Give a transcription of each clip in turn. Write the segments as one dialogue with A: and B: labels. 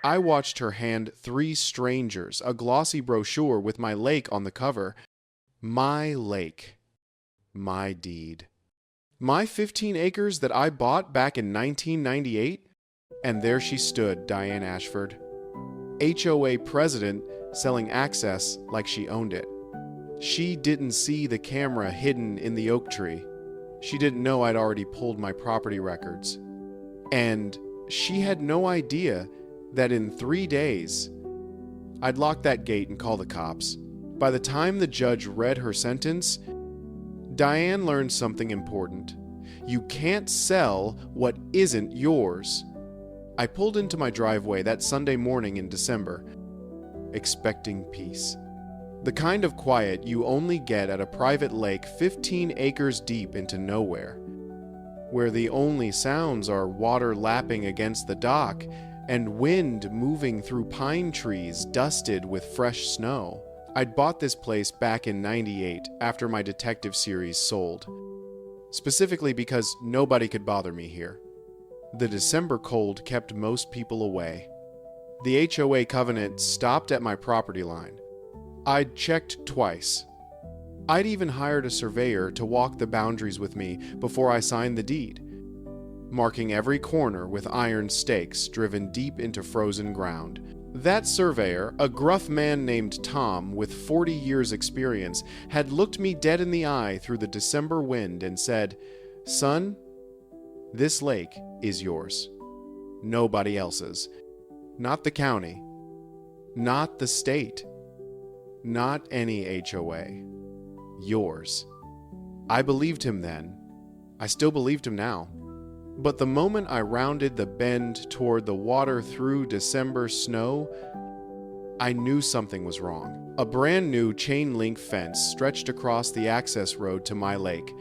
A: I watched her hand 3 strangers a glossy brochure with my lake on the cover. My lake. My deed. My 15 acres that I bought back in 1998? And there she stood, Diane Ashford, HOA president, selling access like she owned it. She didn't see the camera hidden in the oak tree. She didn't know I'd already pulled my property records. And she had no idea that in 3 days, I'd lock that gate and call the cops. By the time the judge read her sentence, Diane learned something important. You can't sell what isn't yours. I pulled into my driveway that Sunday morning in December, expecting peace. The kind of quiet you only get at a private lake 15 acres deep into nowhere, where the only sounds are water lapping against the dock and wind moving through pine trees dusted with fresh snow. I'd bought this place back in '98 after my detective series sold, specifically because nobody could bother me here. The December cold kept most people away. The HOA covenant stopped at my property line. I'd checked twice. I'd even hired a surveyor to walk the boundaries with me before I signed the deed, marking every corner with iron stakes driven deep into frozen ground. That surveyor, a gruff man named Tom with 40 years' experience, had looked me dead in the eye through the December wind and said, "Son, this lake is yours. Nobody else's. Not the county. Not the state. Not any HOA. Yours." I believed him then. I still believed him now. But the moment I rounded the bend toward the water through December snow, I knew something was wrong. A brand new chain-link fence stretched across the access road to my lake,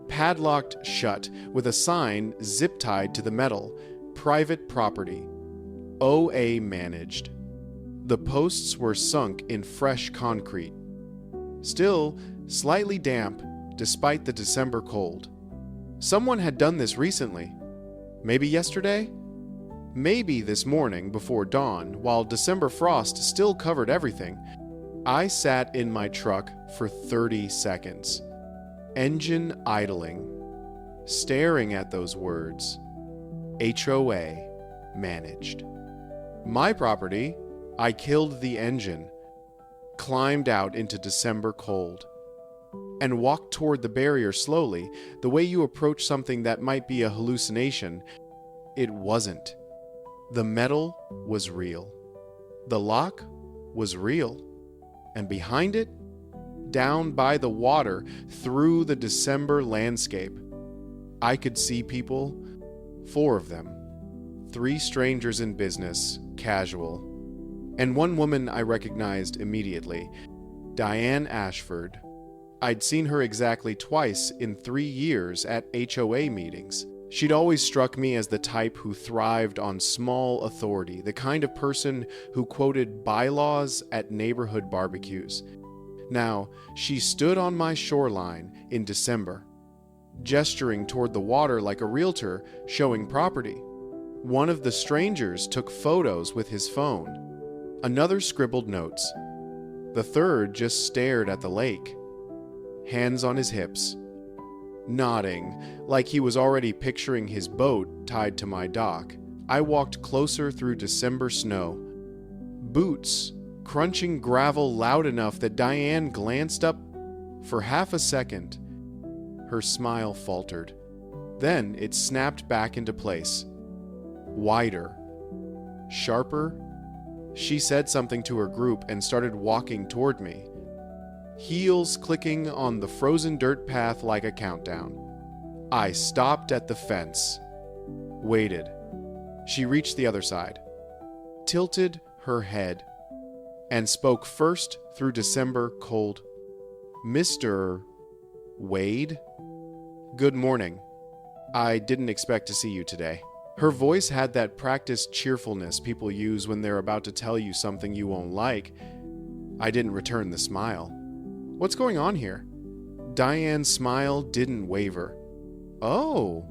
A: padlocked shut with a sign zip-tied to the metal, "Private property. OA managed." The posts were sunk in fresh concrete, still slightly damp despite the December cold. Someone had done this recently. Maybe yesterday? Maybe this morning before dawn, while December frost still covered everything. I sat in my truck for 30 seconds, engine idling, staring at those words, HOA managed. My property, I killed the engine, climbed out into December cold, and walked toward the barrier slowly, the way you approach something that might be a hallucination. It wasn't. The metal was real. The lock was real. And behind it, down by the water, through the December landscape, I could see people, 4 of them, 3 strangers in business, casual, and 1 woman I recognized immediately, Diane Ashford. I'd seen her exactly twice in 3 years at HOA meetings. She'd always struck me as the type who thrived on small authority, the kind of person who quoted bylaws at neighborhood barbecues. Now, she stood on my shoreline in December, gesturing toward the water like a realtor showing property. One of the strangers took photos with his phone. Another scribbled notes. The third just stared at the lake, hands on his hips, nodding like he was already picturing his boat tied to my dock. I walked closer through December snow, boots crunching gravel loud enough that Diane glanced up for half a second. Her smile faltered. Then it snapped back into place. Wider, sharper. She said something to her group and started walking toward me, heels clicking on the frozen dirt path like a countdown. I stopped at the fence, waited. She reached the other side, tilted her head, and spoke first through December cold. "Mr. Wade? Good morning. I didn't expect to see you today." Her voice had that practiced cheerfulness people use when they're about to tell you something you won't like. I didn't return the smile. "What's going on here?" Diane's smile didn't waver. "Oh,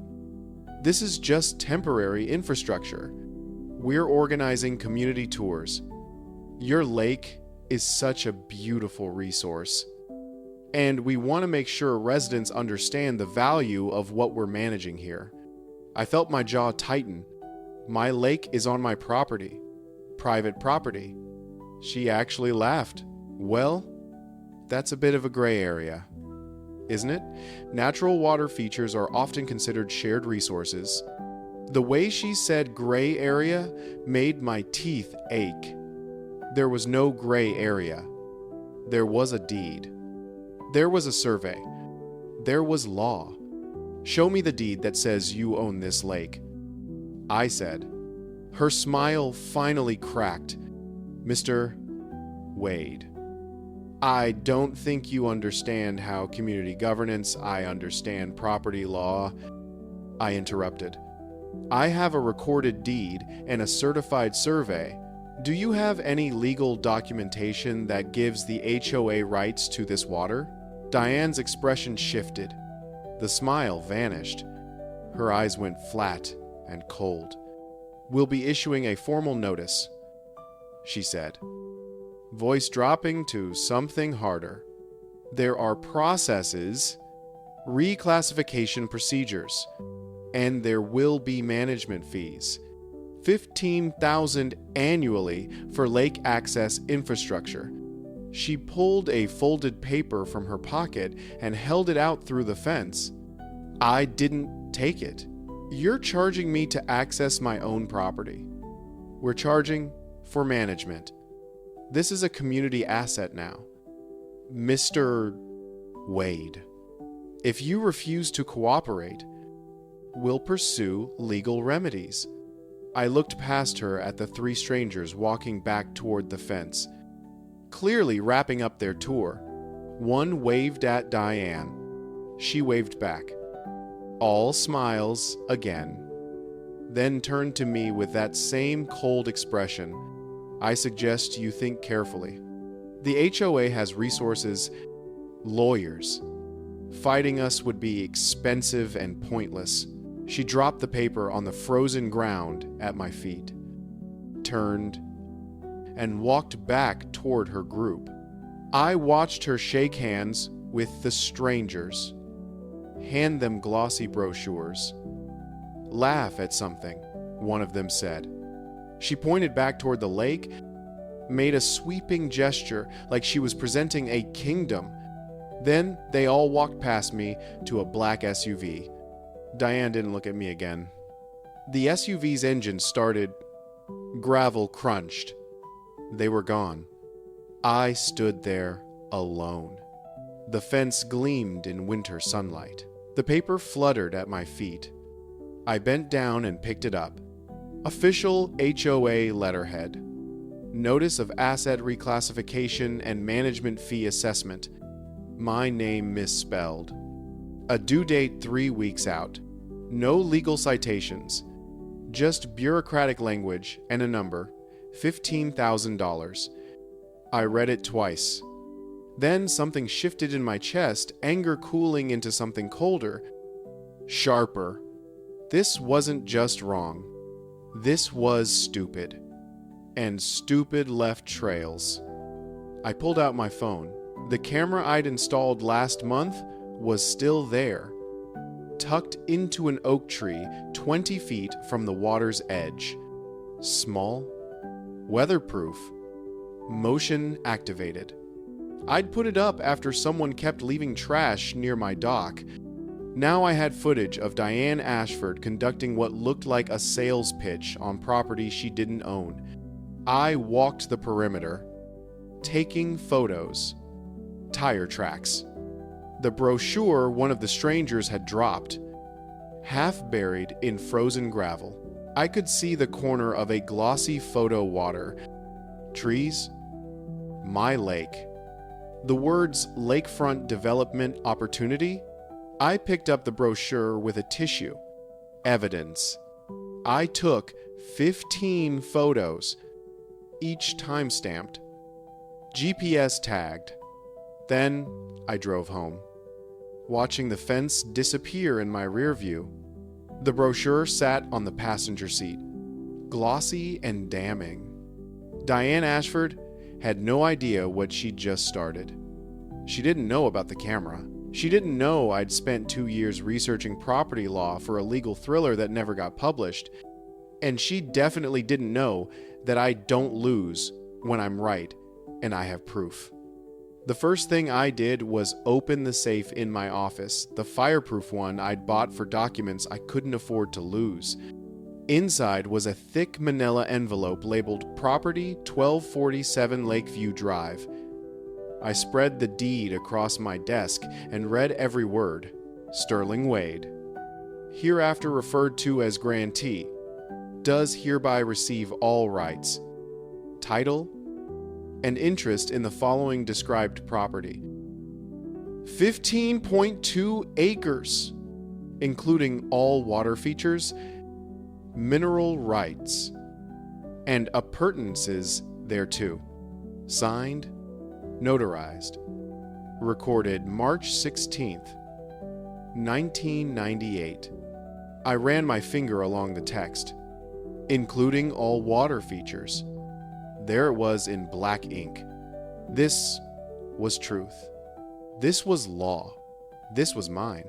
A: this is just temporary infrastructure. We're organizing community tours. Your lake is such a beautiful resource, and we want to make sure residents understand the value of what we're managing here. I felt my jaw tighten. My lake is on my property. Private property. She actually laughed. Well, that's a bit of a gray area, isn't it? Natural water features are often considered shared resources. The way she said gray area made my teeth ache. There was no gray area. There was a deed. There was a survey. There was law. Show me the deed that says you own this lake. I said. Her smile finally cracked. Mr. Wade. I don't think you understand how community governance, I understand property law. I interrupted. I have a recorded deed and a certified survey. Do you have any legal documentation that gives the HOA rights to this water? Diane's expression shifted. The smile vanished. Her eyes went flat and cold. We'll be issuing a formal notice, she said, voice dropping to something harder. There are processes, reclassification procedures, and there will be management fees. $15,000 annually for lake access infrastructure. She pulled a folded paper from her pocket and held it out through the fence. I didn't take it. You're charging me to access my own property. We're charging for management. This is a community asset now. Mr. Wade, if you refuse to cooperate, we'll pursue legal remedies. I looked past her at the three strangers walking back toward the fence, clearly wrapping up their tour. One waved at Diane. She waved back. All smiles again. Then turned to me with that same cold expression. I suggest you think carefully. The HOA has resources, lawyers. Fighting us would be expensive and pointless. She dropped the paper on the frozen ground at my feet, turned, and walked back toward her group. I watched her shake hands with the strangers, hand them glossy brochures, laugh at something, one of them said. She pointed back toward the lake, made a sweeping gesture like she was presenting a kingdom. Then they all walked past me to a black SUV. Diane didn't look at me again. The SUV's engine started. Gravel crunched. They were gone. I stood there alone. The fence gleamed in winter sunlight. The paper fluttered at my feet. I bent down and picked it up. Official HOA letterhead. Notice of asset reclassification and management fee assessment. My name misspelled. A due date 3 weeks out. No legal citations. Just bureaucratic language and a number. $15,000. I read it twice. Then something shifted in my chest, anger cooling into something colder, sharper. This wasn't just wrong. This was stupid. And stupid left trails. I pulled out my phone. The camera I'd installed last month was still there, tucked into an oak tree 20 feet from the water's edge. Small, weatherproof, motion activated. I'd put it up after someone kept leaving trash near my dock. Now I had footage of Diane Ashford conducting what looked like a sales pitch on property she didn't own. I walked the perimeter, taking photos. Tire tracks. The brochure one of the strangers had dropped, half buried in frozen gravel. I could see the corner of a glossy photo water. Trees. My lake. The words lakefront development opportunity. I picked up the brochure with a tissue. Evidence. I took 15 photos, each time-stamped, GPS tagged. Then I drove home, watching the fence disappear in my rear view. The brochure sat on the passenger seat. glossy and damning. Diane Ashford had no idea what she'd just started. She didn't know about the camera. She didn't know I'd spent 2 years researching property law for a legal thriller that never got published. And she definitely didn't know that I don't lose when I'm right and I have proof. The first thing I did was open the safe in my office, the fireproof one I'd bought for documents I couldn't afford to lose. Inside was a thick manila envelope labeled Property 1247 Lakeview Drive. I spread the deed across my desk and read every word. Sterling Wade, hereafter referred to as grantee, does hereby receive all rights, title, and interest in the following described property. 15.2 acres, including all water features, mineral rights, and appurtenances thereto. Signed, notarized, recorded March 16th, 1998. I ran my finger along the text, including all water features. There it was in black ink. This was truth. This was law. This was mine.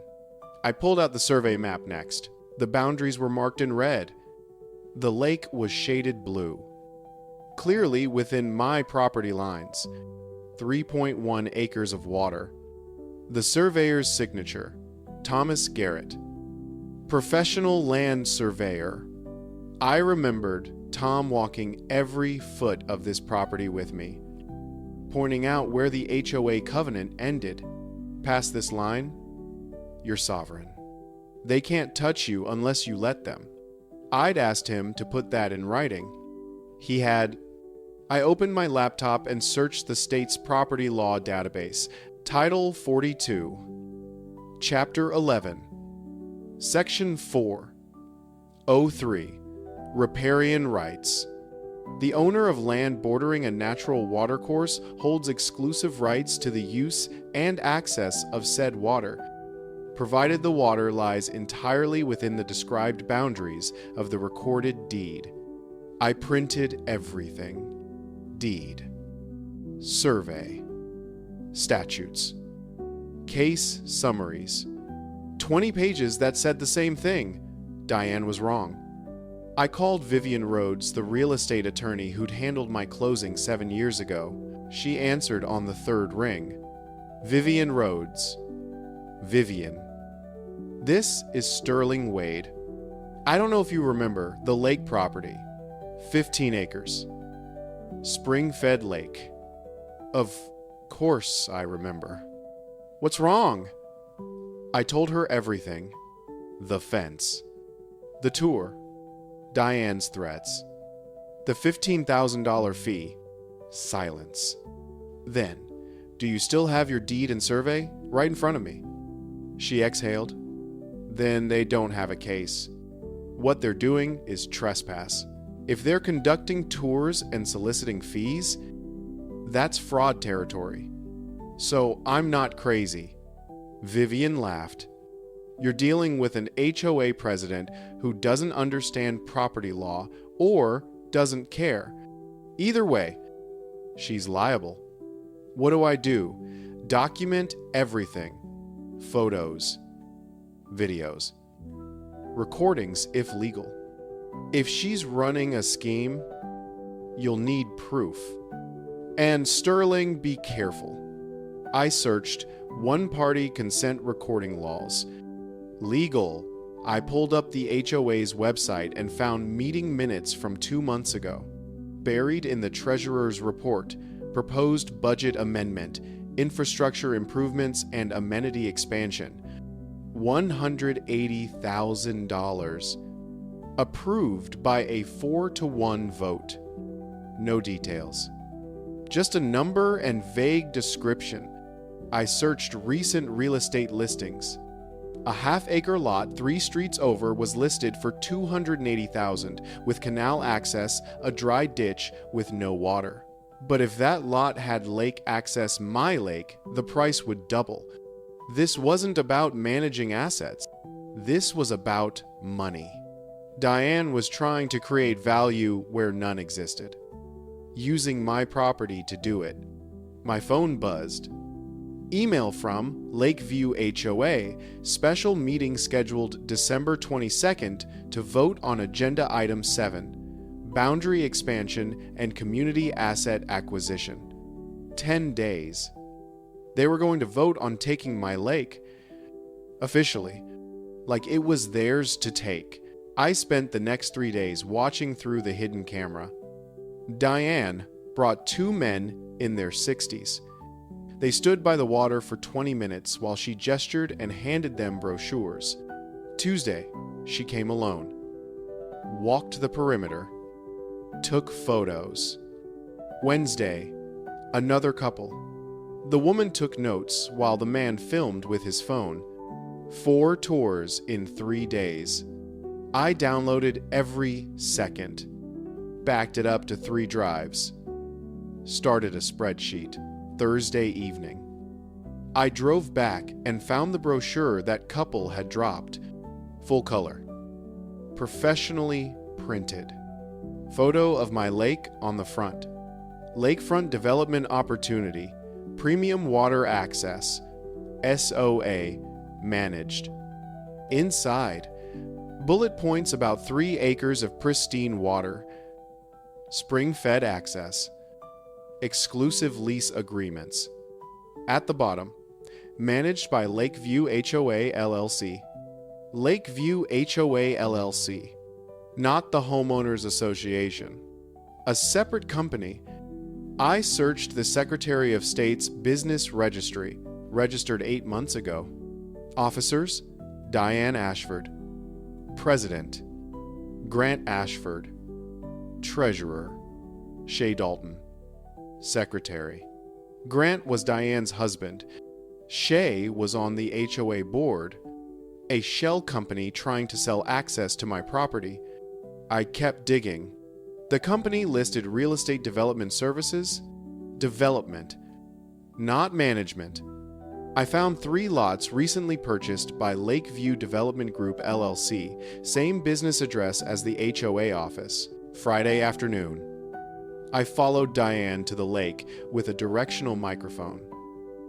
A: I pulled out the survey map next. The boundaries were marked in red. The lake was shaded blue. Clearly within my property lines. 3.1 acres of water. The surveyor's signature, Thomas Garrett. Professional land surveyor. I remembered Tom walking every foot of this property with me, pointing out where the HOA covenant ended. Past this line, you're sovereign. They can't touch you unless you let them. I'd asked him to put that in writing. He had. I opened my laptop and searched the state's property law database. Title 42, Chapter 11, Section 4, 03. Riparian rights. The owner of land bordering a natural watercourse holds exclusive rights to the use and access of said water, provided the water lies entirely within the described boundaries of the recorded deed. I printed everything. Deed. Survey. Statutes. Case summaries. 20 pages that said the same thing. Diane was wrong. I called Vivian Rhodes, the real estate attorney who'd handled my closing 7 years ago. She answered on the third ring. Vivian Rhodes. Vivian. This is Sterling Wade. I don't know if you remember the lake property. 15 acres. Spring-fed lake. Of course I remember. What's wrong? I told her everything. The fence. The tour. Diane's threats. The $15,000 fee. Silence. Then, do you still have your deed and survey? Right in front of me. She exhaled. Then they don't have a case. What they're doing is trespass. If they're conducting tours and soliciting fees, that's fraud territory. So I'm not crazy. Vivian laughed. You're dealing with an HOA president who doesn't understand property law or doesn't care. Either way, she's liable. What do? Document everything. Photos, videos, recordings if legal. If she's running a scheme, you'll need proof. And Sterling, be careful. I searched one-party consent recording laws. Legal. I pulled up the HOA's website and found meeting minutes from 2 months ago. Buried in the treasurer's report, proposed budget amendment, infrastructure improvements and amenity expansion. $180,000. Approved by a 4-to-1 vote. No details. Just a number and vague description. I searched recent real estate listings. A half-acre lot 3 streets over was listed for $280,000 with canal access, a dry ditch with no water. But if that lot had lake access my lake, the price would double. This wasn't about managing assets. This was about money. Diane was trying to create value where none existed, using my property to do it. My phone buzzed. Email from Lakeview HOA, special meeting scheduled December 22nd to vote on Agenda Item 7, Boundary Expansion and Community Asset Acquisition. 10 days. They were going to vote on taking my lake. Officially. Like it was theirs to take. I spent the next 3 days watching through the hidden camera. Diane brought 2 men in their 60s. They stood by the water for 20 minutes while she gestured and handed them brochures. Tuesday, she came alone. Walked the perimeter. Took photos. Wednesday, another couple. The woman took notes while the man filmed with his phone. 4 tours in 3 days. I downloaded every second. Backed it up to 3 drives. Started a spreadsheet. Thursday evening. I drove back and found the brochure that couple had dropped. Full color. Professionally printed. Photo of my lake on the front. Lakefront Development Opportunity. Premium Water Access. SOA. Managed. Inside. Bullet points about 3 acres of pristine water. Spring-fed access. Exclusive lease agreements. At the bottom, managed by Lakeview HOA LLC. Lakeview HOA LLC, not the Homeowners Association. A separate company. I searched the Secretary of State's Business Registry, registered 8 months ago. Officers, Diane Ashford. President, Grant Ashford. Treasurer, Shay Dalton. Secretary. Grant was Diane's husband. Shay was on the HOA board, a shell company trying to sell access to my property. I kept digging. The company listed real estate development services. Development, not management. I found 3 lots recently purchased by Lakeview Development Group LLC, same business address as the HOA office. Friday afternoon. I followed Diane to the lake with a directional microphone,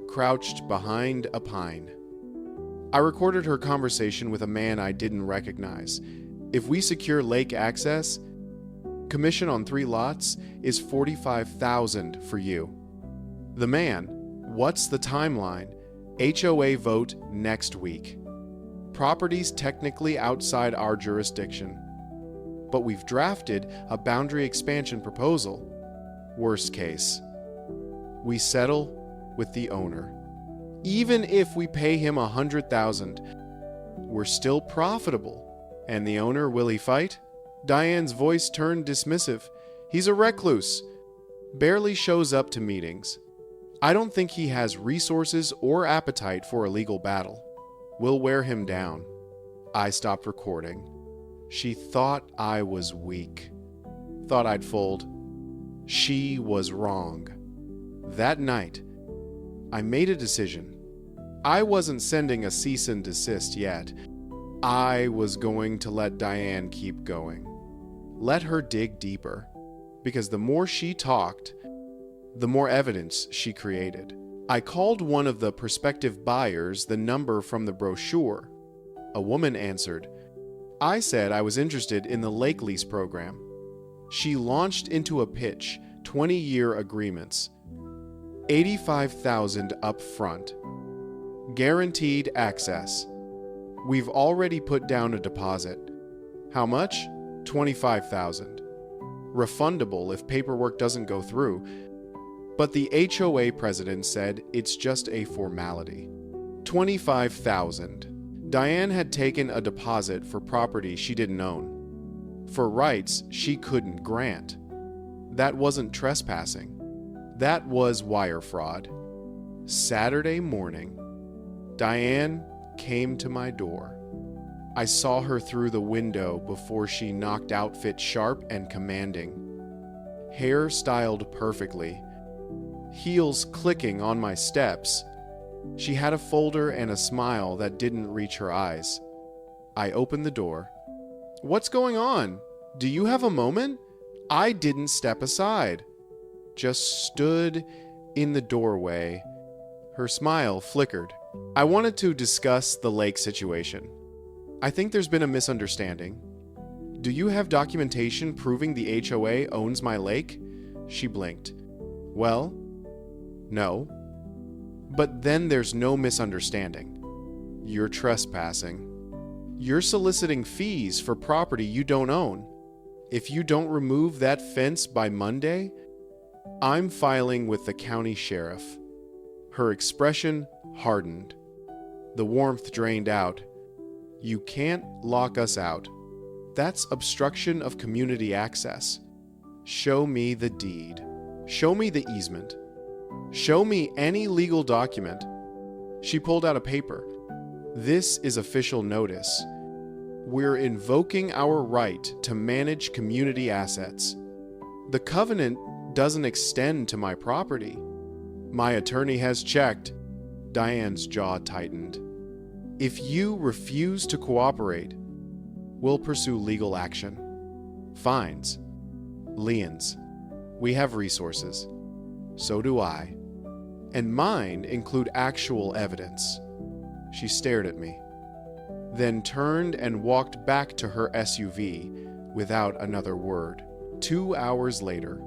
A: crouched behind a pine. I recorded her conversation with a man I didn't recognize. If we secure lake access, commission on 3 lots is $45,000 for you. The man, what's the timeline? HOA vote next week. Properties technically outside our jurisdiction. But we've drafted a boundary expansion proposal. Worst case, we settle with the owner. Even if we pay him $100,000, we're still profitable. And the owner, will he fight? Diane's voice turned dismissive. He's a recluse. Barely shows up to meetings. I don't think he has resources or appetite for a legal battle. We'll wear him down. I stopped recording. She thought I was weak. Thought I'd fold. She was wrong. That night, I made a decision. I wasn't sending a cease and desist yet. I was going to let Diane keep going. Let her dig deeper. Because the more she talked, the more evidence she created. I called one of the prospective buyers the number from the brochure. A woman answered. I said I was interested in the lake lease program. She launched into a pitch, 20-year agreements. $85,000 up front. Guaranteed access. We've already put down a deposit. How much? $25,000. Refundable if paperwork doesn't go through. But the HOA president said it's just a formality. $25,000. Diane had taken a deposit for property she didn't own. For rights she couldn't grant. That wasn't trespassing. That was wire fraud. Saturday morning, Diane came to my door. I saw her through the window before she knocked outfit sharp and commanding. Hair styled perfectly. Heels clicking on my steps. She had a folder and a smile that didn't reach her eyes. I opened the door. What's going on? Do you have a moment? I didn't step aside. Just stood in the doorway. Her smile flickered. I wanted to discuss the lake situation. I think there's been a misunderstanding. Do you have documentation proving the HOA owns my lake? She blinked. Well, no. But then there's no misunderstanding. You're trespassing. You're soliciting fees for property you don't own. If you don't remove that fence by Monday, I'm filing with the county sheriff. Her expression hardened. The warmth drained out. You can't lock us out. That's obstruction of community access. Show me the deed. Show me the easement. Show me any legal document. She pulled out a paper. This is official notice. We're invoking our right to manage community assets. The covenant doesn't extend to my property. My attorney has checked. Diane's jaw tightened. If you refuse to cooperate, we'll pursue legal action. Fines. Liens. We have resources. So do I. And mine include actual evidence. She stared at me, then turned and walked back to her SUV without another word. 2 hours later.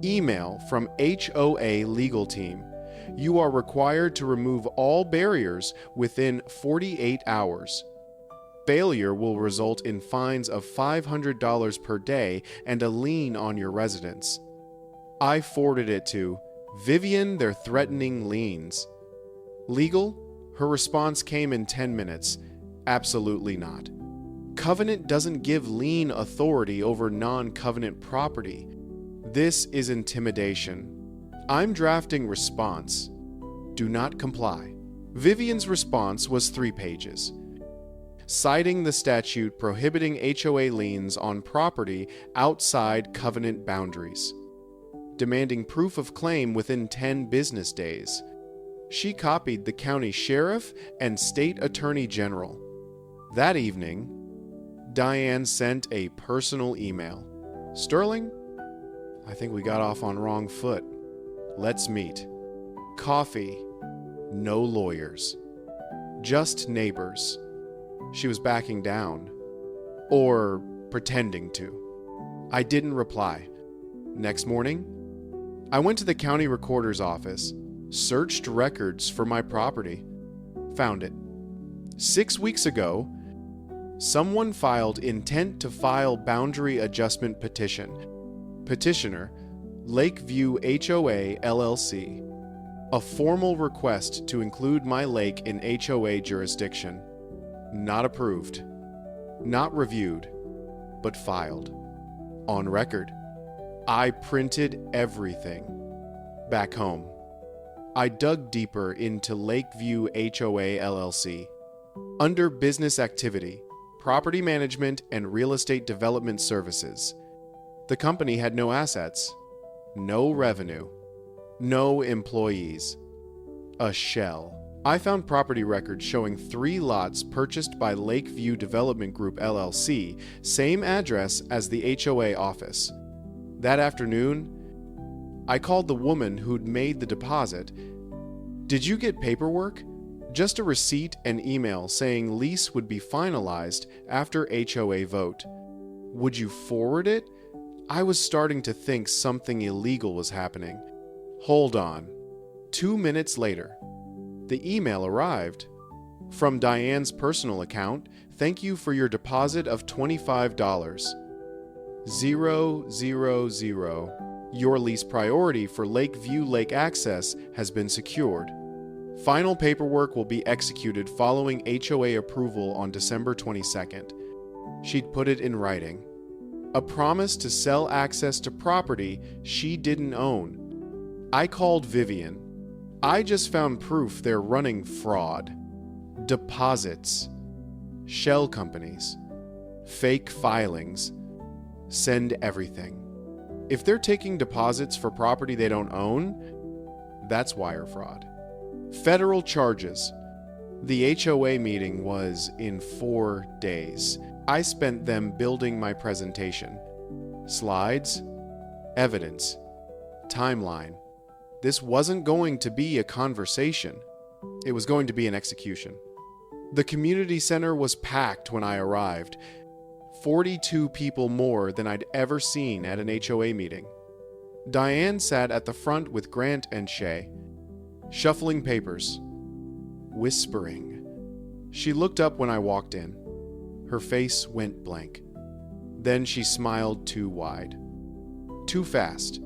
A: Email from HOA legal team. You are required to remove all barriers within 48 hours. Failure will result in fines of $500 per day and a lien on your residence. I forwarded it to Vivian, they're threatening liens. Legal? Her response came in 10 minutes. Absolutely not. Covenant doesn't give lien authority over non-covenant property. This is intimidation. I'm drafting response. Do not comply. Vivian's response was 3 pages, citing the statute prohibiting HOA liens on property outside covenant boundaries, demanding proof of claim within 10 business days. She copied the county sheriff and state attorney general. That evening, Diane sent a personal email. Sterling, I think we got off on wrong foot. Let's meet. Coffee. No lawyers. Just neighbors. She was backing down. Or pretending to. I didn't reply. Next morning, I went to the county recorder's office, searched records for my property, found it. 6 weeks ago, someone filed intent to file boundary adjustment petition. Petitioner, Lakeview HOA LLC. A formal request to include my lake in HOA jurisdiction. Not approved. Not reviewed, but filed. On record. I printed everything. Back home. I dug deeper into Lakeview HOA LLC. Under business activity, property management and real estate development services. The company had no assets, no revenue, no employees. A shell. I found property records showing 3 lots purchased by Lakeview Development Group LLC, same address as the HOA office. That afternoon, I called the woman who'd made the deposit. Did you get paperwork? Just a receipt and email saying lease would be finalized after HOA vote. Would you forward it? I was starting to think something illegal was happening. Hold on. 2 minutes later, the email arrived. From Diane's personal account, thank you for your deposit of $25. 000. Your lease priority for Lakeview Lake access has been secured. Final paperwork will be executed following HOA approval on December 22nd. She'd put it in writing. A promise to sell access to property she didn't own. I called Vivian. I just found proof they're running fraud. Deposits. Shell companies. Fake filings. Send everything. If they're taking deposits for property they don't own, that's wire fraud. Federal charges. The HOA meeting was in 4 days. I spent them building my presentation. Slides, evidence, timeline. This wasn't going to be a conversation. It was going to be an execution. The community center was packed when I arrived. 42 people more than I'd ever seen at an HOA meeting. Diane sat at the front with Grant and Shay, shuffling papers, whispering. She looked up when I walked in. Her face went blank. Then she smiled too wide. Too fast.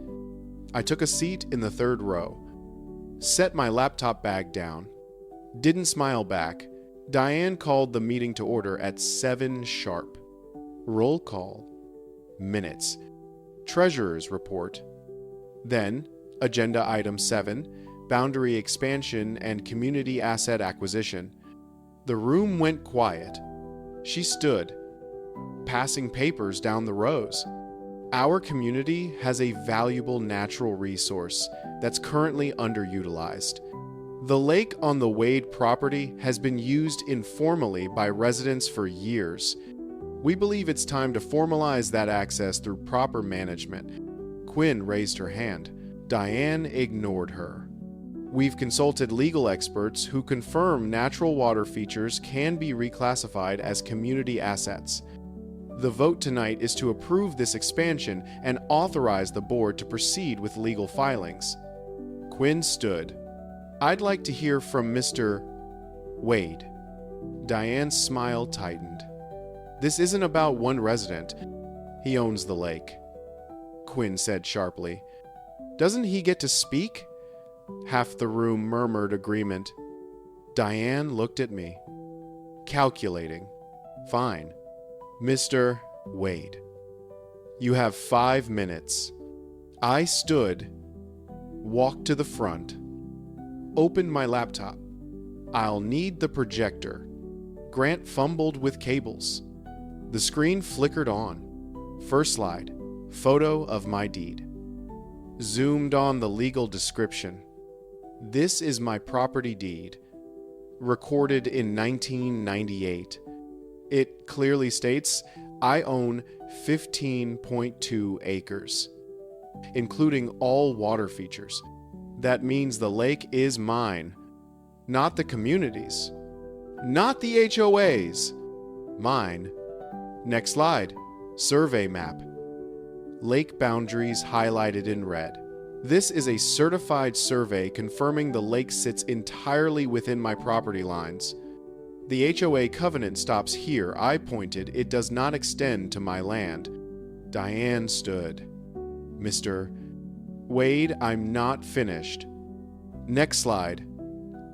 A: I took a seat in the third row, set my laptop bag down, didn't smile back. Diane called the meeting to order at 7 sharp. Roll call. Minutes. Treasurer's report. Then, agenda item 7, boundary expansion and community asset acquisition. The room went quiet. She stood, passing papers down the rows. Our community has a valuable natural resource that's currently underutilized. The lake on the Wade property has been used informally by residents for years. We believe it's time to formalize that access through proper management. Quinn raised her hand. Diane ignored her. We've consulted legal experts who confirm natural water features can be reclassified as community assets. The vote tonight is to approve this expansion and authorize the board to proceed with legal filings. Quinn stood. I'd like to hear from Mr. Wade. Diane's smile tightened. This isn't about one resident. He owns the lake. Quinn said sharply. Doesn't he get to speak? Half the room murmured agreement. Diane looked at me. Calculating. Fine. Mr. Wade. You have 5 minutes. I stood, walked to the front, opened my laptop. I'll need the projector. Grant fumbled with cables. The screen flickered on. First slide, photo of my deed. Zoomed on the legal description. This is my property deed, recorded in 1998. It clearly states I own 15.2 acres, including all water features. That means the lake is mine, not the community's, not the HOA's, mine. Next slide, survey map. Lake boundaries highlighted in red. This is a certified survey confirming the lake sits entirely within my property lines. The HOA covenant stops here. I pointed. It does not extend to my land. Diane stood. Mr. Wade, I'm not finished. Next slide.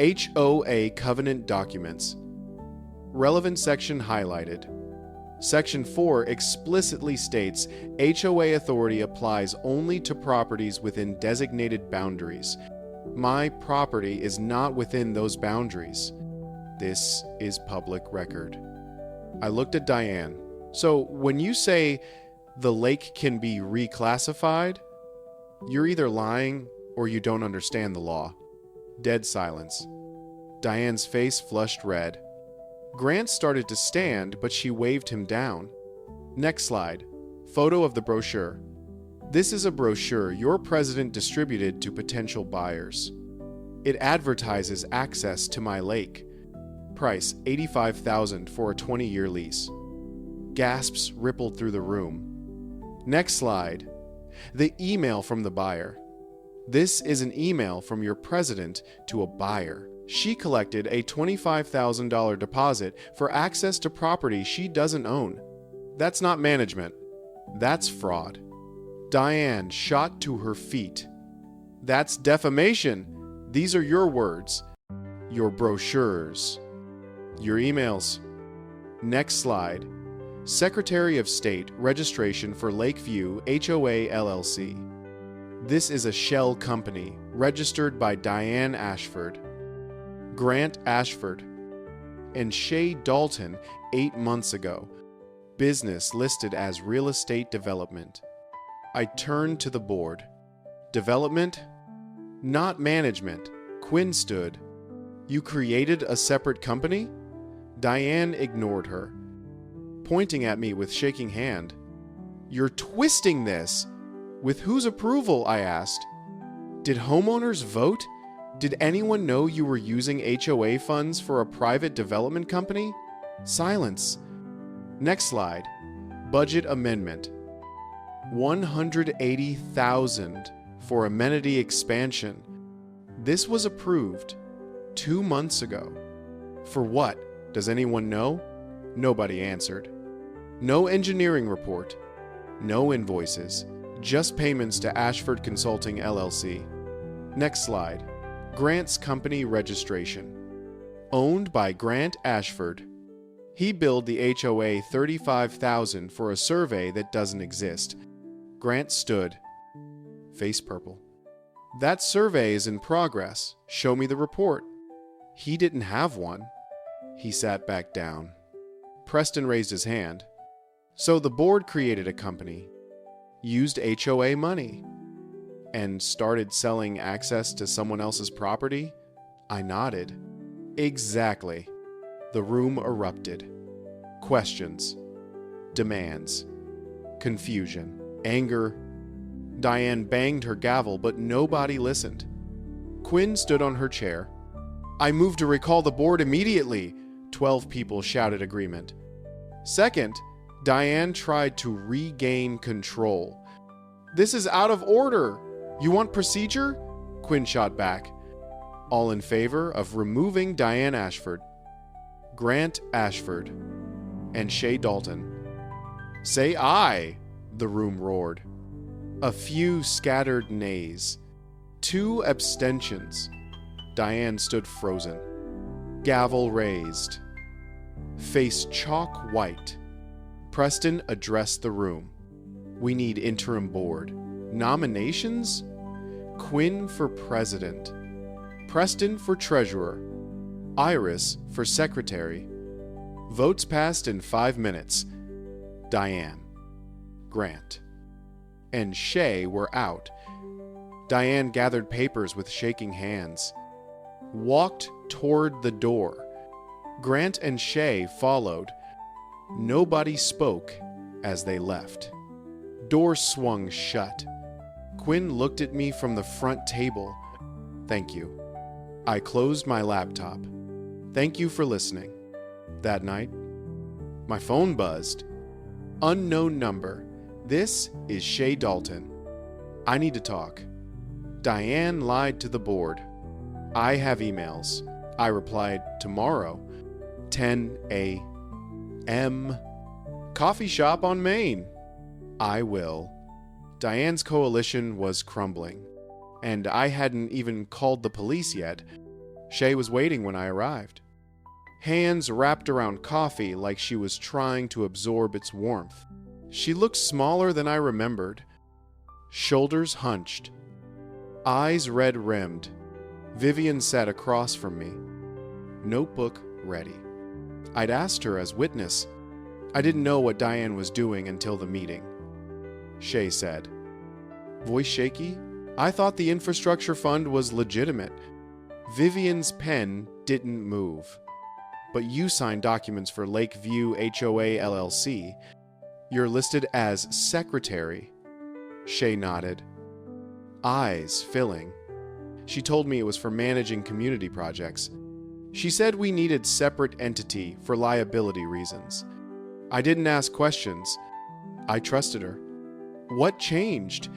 A: HOA covenant documents. Relevant section highlighted. Section 4 explicitly states HOA authority applies only to properties within designated boundaries. My property is not within those boundaries. This is public record. I looked at Diane. So when you say the lake can be reclassified, you're either lying or you don't understand the law. Dead silence. Diane's face flushed red. Grant started to stand, but she waved him down. Next slide. Photo of the brochure. This is a brochure your president distributed to potential buyers. It advertises access to my lake. Price $85,000 for a 20-year lease. Gasps rippled through the room. Next slide. The email from the buyer. This is an email from your president to a buyer. She collected a $25,000 deposit for access to property she doesn't own. That's not management. That's fraud. Diane shot to her feet. That's defamation. These are your words. Your brochures. Your emails. Next slide. Secretary of State registration for Lakeview HOA LLC. This is a shell company registered by Diane Ashford, Grant Ashford, and Shay Dalton 8 months ago. Business listed as real estate development. I turned to the board. Development? Not management. Quinn stood. You created a separate company? Diane ignored her. pointing at me with shaking hand. "You're twisting this." "With whose approval?" I asked. "Did homeowners vote? Did anyone know you were using HOA funds for a private development company?" Silence. Next slide. Budget amendment. $180,000 for amenity expansion. This was approved 2 months ago. For what? Does anyone know? Nobody answered. No engineering report. No invoices. Just payments to Ashford Consulting LLC. Next slide. Grant's company registration. Owned by Grant Ashford. He billed the HOA $35,000 for a survey that doesn't exist. Grant stood. Face purple. "That survey is in progress. Show me the report." He didn't have one. He sat back down. Preston raised his hand. "So the board created a company, used HOA money, and started selling access to someone else's property?" I nodded. "Exactly." The room erupted. Questions. Demands. Confusion. Anger. Diane banged her gavel, but nobody listened. Quinn stood on her chair. "I move to recall the board immediately," 12 people shouted agreement. Second, Diane tried to regain control. "This is out of order. You want procedure?" Quinn shot back. All in favor of removing Diane Ashford, Grant Ashford, and Shay Dalton. "Say aye," the room roared. A few scattered nays. 2 abstentions. Diane stood frozen. Gavel raised. Face chalk white. Preston addressed the room. "We need interim board. Nominations? Quinn for president. Preston for treasurer. Iris for secretary. Votes passed in 5 minutes. Diane, Grant, and Shay were out. Diane gathered papers with shaking hands, walked toward the door. Grant and Shay followed. Nobody spoke as they left. Door swung shut. Quinn looked at me from the front table. "Thank you." I closed my laptop. "Thank you for listening." That night, my phone buzzed. Unknown number. "This is Shay Dalton. I need to talk." Diane lied to the board. "I have emails." I replied, "Tomorrow, 10 a.m. Coffee shop on Main." "I will." Diane's coalition was crumbling, and I hadn't even called the police yet. Shay was waiting when I arrived. Hands wrapped around coffee like she was trying to absorb its warmth. She looked smaller than I remembered. Shoulders hunched. Eyes red-rimmed. Vivian sat across from me. Notebook ready. I'd asked her as witness. I didn't know what Diane was doing until the meeting. Shay said. Voice shaky, "I thought the infrastructure fund was legitimate. Vivian's pen didn't move. But you signed documents for Lakeview HOA LLC. You're listed as secretary." Shay nodded. Eyes filling. She told me it was for managing community projects. She said we needed separate entity for liability reasons. I didn't ask questions. I trusted her. What changed?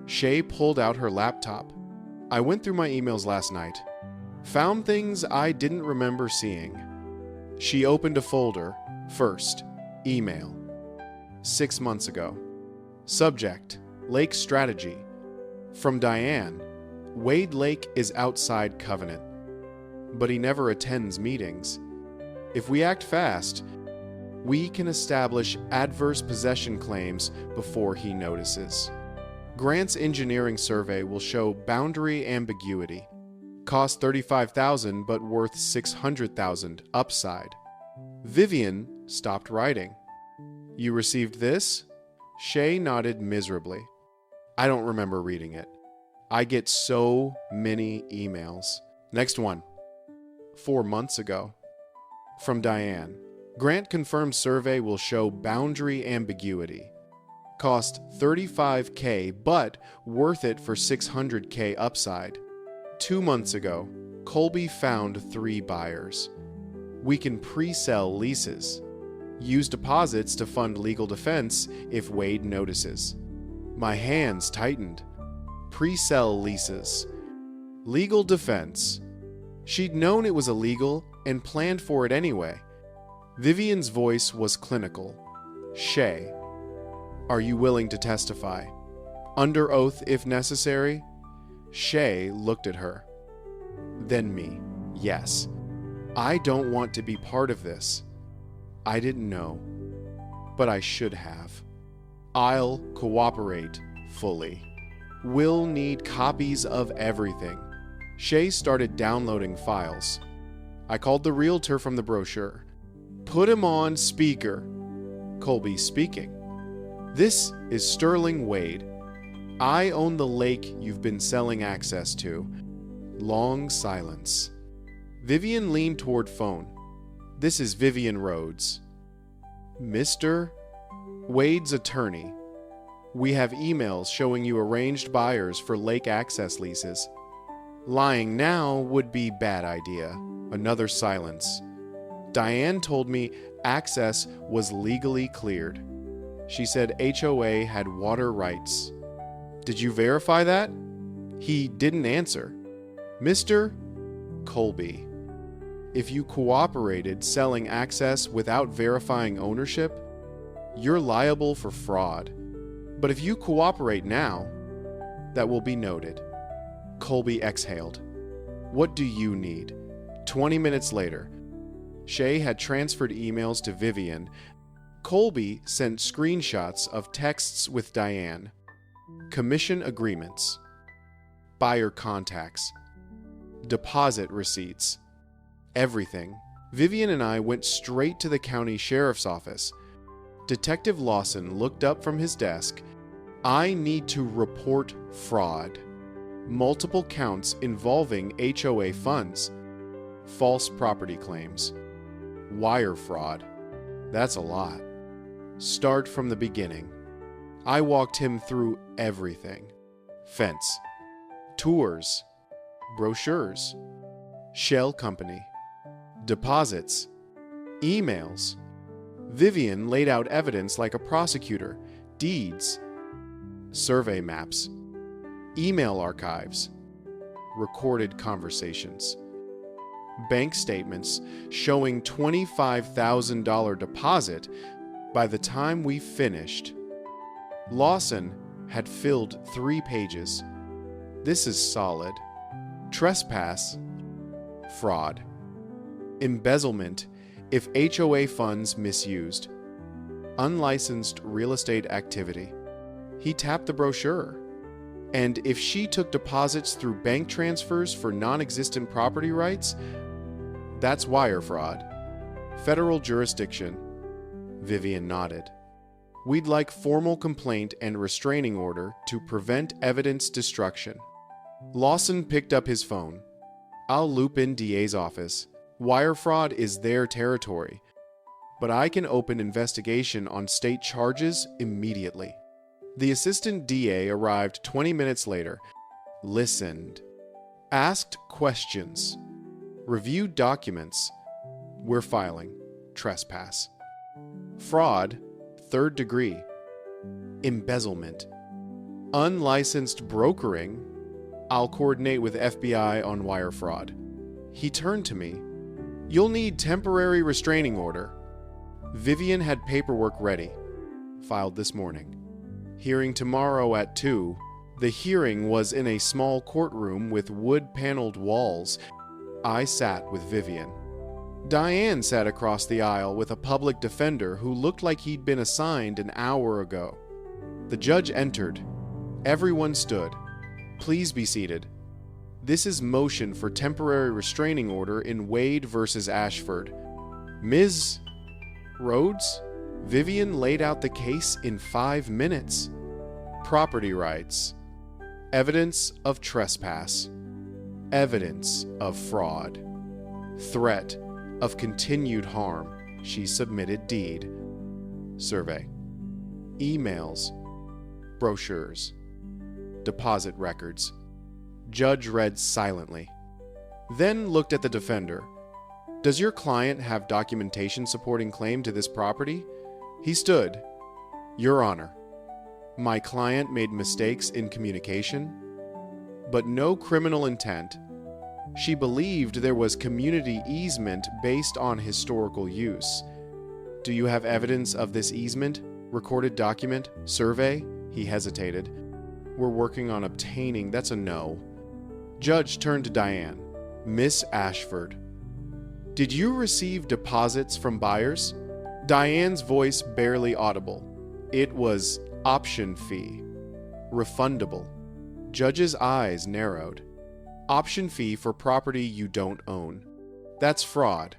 A: Shay pulled out her laptop. I went through my emails last night. Found things I didn't remember seeing. She opened a folder. First, email. 6 months ago. Subject, Lake Strategy. From Diane. Wade Lake is outside covenant, but he never attends meetings. If we act fast, we can establish adverse possession claims before he notices. Grant's engineering survey will show boundary ambiguity. Cost $35,000 but worth $600,000 upside. Vivian stopped writing. You received this? Shay nodded miserably. I don't remember reading it. I get so many emails. Next one. 4 months ago. From Diane. Grant-confirmed survey will show boundary ambiguity. Cost $35K, but worth it for $600K upside. 2 months ago, Colby found 3 buyers. We can pre-sell leases. Use deposits to fund legal defense if Wade notices. My hands tightened. Pre-sell leases. Legal defense. She'd known it was illegal and planned for it anyway. Vivian's voice was clinical. Shay, are you willing to testify? Under oath if necessary? Shay looked at her. Then me. Yes. I don't want to be part of this. I didn't know. But I should have. I'll cooperate fully. We'll need copies of everything. Shay started downloading files. I called the realtor from the brochure. Put him on speaker. Colby speaking. This is Sterling Wade. I own the lake you've been selling access to. Long silence. Vivian leaned toward phone. This is Vivian Rhodes. Mr. Wade's attorney. We have emails showing you arranged buyers for lake access leases. Lying now would be bad idea. Another silence. Diane told me access was legally cleared. She said HOA had water rights. Did you verify that? He didn't answer. Mr. Colby, if you cooperated selling access without verifying ownership, you're liable for fraud. But if you cooperate now, that will be noted. Colby exhaled. What do you need? 20 minutes later, Shay had transferred emails to Vivian. Colby sent screenshots of texts with Diane. Commission agreements. Buyer contacts. Deposit receipts. Everything. Vivian and I went straight to the county sheriff's office. Detective Lawson looked up from his desk. I need to report fraud. Multiple counts involving HOA funds. False property claims. Wire fraud. That's a lot. Start from the beginning. I walked him through everything. Fence. Tours. Brochures. Shell company. Deposits. Emails. Vivian laid out evidence like a prosecutor. Deeds. Survey maps. Email archives. Recorded conversations. Bank statements showing $25,000 deposit by the time we finished. Lawson had filled 3 pages. This is solid. Trespass. Fraud. Embezzlement if HOA funds misused. Unlicensed real estate activity. He tapped the brochure. And if she took deposits through bank transfers for non-existent property rights, that's wire fraud. Federal jurisdiction. Vivian nodded. We'd like formal complaint and restraining order to prevent evidence destruction. Lawson picked up his phone. I'll loop in DA's office. Wire fraud is their territory. But I can open investigation on state charges immediately. The assistant DA arrived 20 minutes later. Listened. Asked questions. Reviewed documents. We're filing. Trespass. Fraud. 3rd degree. Embezzlement. Unlicensed brokering. I'll coordinate with FBI on wire fraud. He turned to me. You'll need temporary restraining order. Vivian had paperwork ready. Filed this morning. Hearing tomorrow at 2. The hearing was in a small courtroom with wood-paneled walls. I sat with Vivian. Diane sat across the aisle with a public defender who looked like he'd been assigned an hour ago. The judge entered. Everyone stood. Please be seated. This is motion for temporary restraining order in Wade versus Ashford. Ms. Rhodes? Vivian laid out the case in 5 minutes. Property rights. Evidence of trespass. Evidence of fraud. Threat of continued harm. She submitted deed. Survey. Emails. Brochures. Deposit records. Judge read silently. Then looked at the defender. Does your client have documentation supporting claim to this property? He stood. Your Honor, my client made mistakes in communication, but no criminal intent. She believed there was community easement based on historical use. Do you have evidence of this easement? Recorded document? Survey? He hesitated. We're working on obtaining. That's a no. Judge turned to Diane. Miss Ashford, did you receive deposits from buyers? Diane's voice barely audible. It was option fee. Refundable. Judge's eyes narrowed. Option fee for property you don't own. That's fraud.